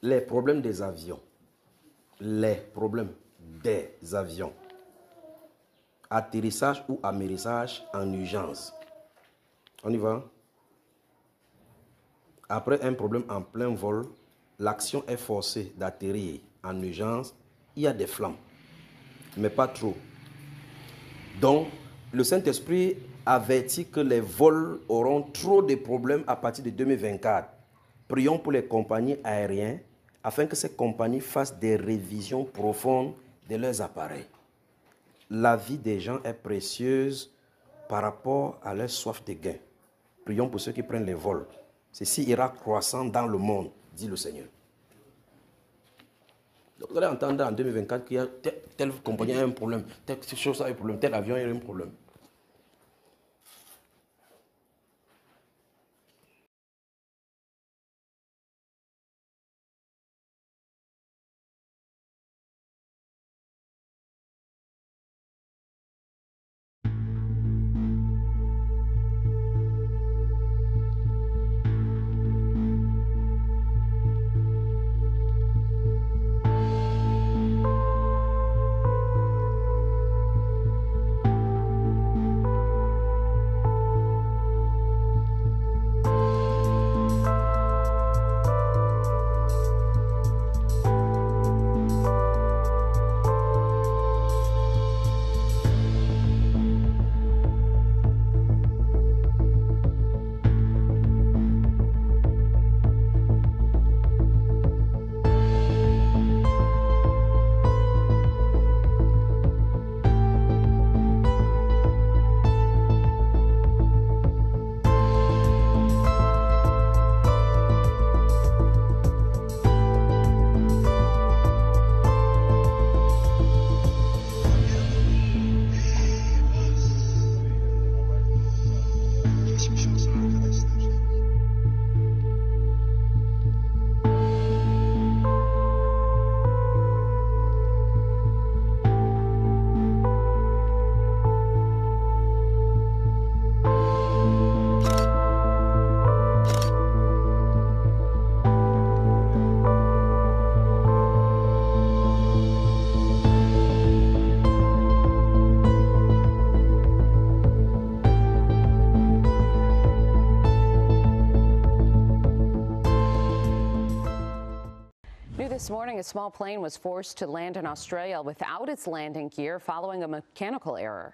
les problèmes des avions. Les problèmes des avions. Atterrissage ou amérissage en urgence. On y va? Après un problème en plein vol, l'action est forcée d'atterrir en urgence. Il y a des flammes, mais pas trop. Donc, le Saint-Esprit avertit que les vols auront trop de problèmes à partir de 2024. Prions pour les compagnies aériennes afin que ces compagnies fassent des révisions profondes de leurs appareils. La vie des gens est précieuse par rapport à leur soif de gain. Prions pour ceux qui prennent les vols. Ceci ira croissant dans le monde, dit le Seigneur. Donc, vous allez entendre en 2024 qu'il y a telle compagnie a un problème, telle chose a un problème, tel avion a un problème. This morning, a small plane was forced to land in Australia without its landing gear following a mechanical error.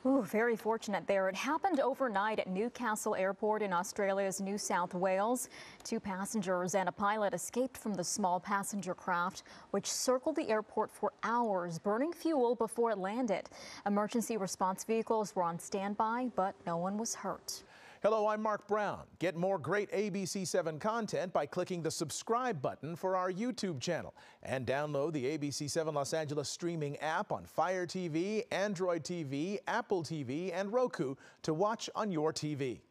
Ooh, very fortunate there. It happened overnight at Newcastle Airport in Australia's New South Wales. 2 passengers and a pilot escaped from the small passenger craft, which circled the airport for hours, burning fuel before it landed. Emergency response vehicles were on standby, but no one was hurt. Hello, I'm Mark Brown. Get more great ABC7 content by clicking the subscribe button for our YouTube channel and download the ABC7 Los Angeles streaming app on Fire TV, Android TV, Apple TV, and Roku to watch on your TV.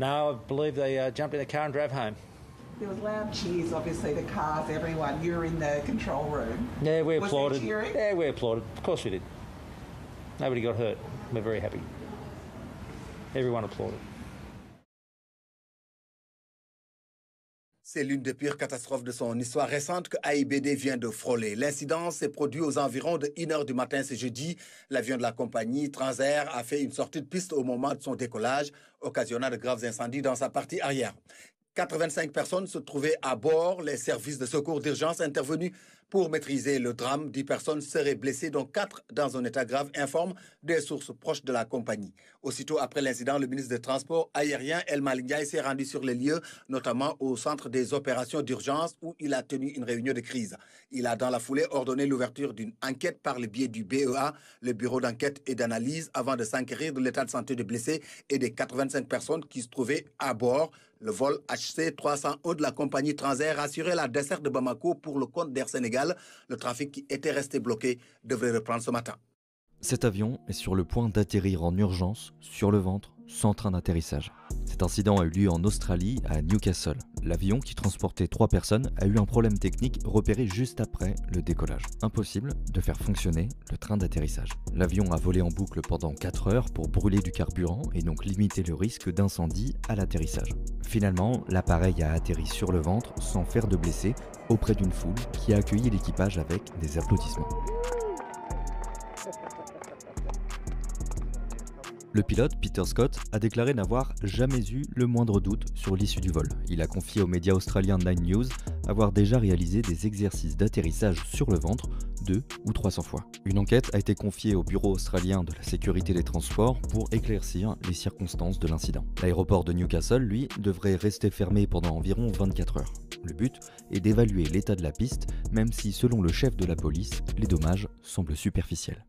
No, I believe they jumped in the car and drove home. There was loud cheers, obviously, the cars, everyone. You were in the control room. Yeah, we applauded. Was there cheering? Yeah, we applauded. Of course we did. Nobody got hurt. We're very happy. Everyone applauded. C'est l'une des pires catastrophes de son histoire récente que AIBD vient de frôler. L'incident s'est produit aux environs de 1h du matin ce jeudi. L'avion de la compagnie Transair a fait une sortie de piste au moment de son décollage, occasionnant de graves incendies dans sa partie arrière. 85 personnes se trouvaient à bord. Les services de secours d'urgence intervenus pour maîtriser le drame. 10 personnes seraient blessées, dont 4 dans un état grave, informent des sources proches de la compagnie. Aussitôt après l'incident, le ministre des Transports aériens, El Malick Ndiaye, s'est rendu sur les lieux, notamment au centre des opérations d'urgence où il a tenu une réunion de crise. Il a dans la foulée ordonné l'ouverture d'une enquête par le biais du BEA, le Bureau d'enquête et d'analyse, avant de s'enquérir de l'état de santé des blessés et des 85 personnes qui se trouvaient à bord. Le vol HC 301 de la compagnie Transair assurait la desserte de Bamako pour le compte d'Air Sénégal. Le trafic qui était resté bloqué devrait reprendre ce matin. Cet avion est sur le point d'atterrir en urgence, sur le ventre, sans train d'atterrissage. Cet incident a eu lieu en Australie, à Newcastle. L'avion, qui transportait 3 personnes, a eu un problème technique repéré juste après le décollage. Impossible de faire fonctionner le train d'atterrissage. L'avion a volé en boucle pendant 4 heures pour brûler du carburant et donc limiter le risque d'incendie à l'atterrissage. Finalement, l'appareil a atterri sur le ventre sans faire de blessés auprès d'une foule qui a accueilli l'équipage avec des applaudissements. Le pilote, Peter Scott, a déclaré n'avoir jamais eu le moindre doute sur l'issue du vol. Il a confié aux médias australiens 9 News avoir déjà réalisé des exercices d'atterrissage sur le ventre 200 ou 300 fois. Une enquête a été confiée au Bureau australien de la sécurité des transports pour éclaircir les circonstances de l'incident. L'aéroport de Newcastle, lui, devrait rester fermé pendant environ 24 heures. Le but est d'évaluer l'état de la piste, même si, selon le chef de la police, les dommages semblent superficiels.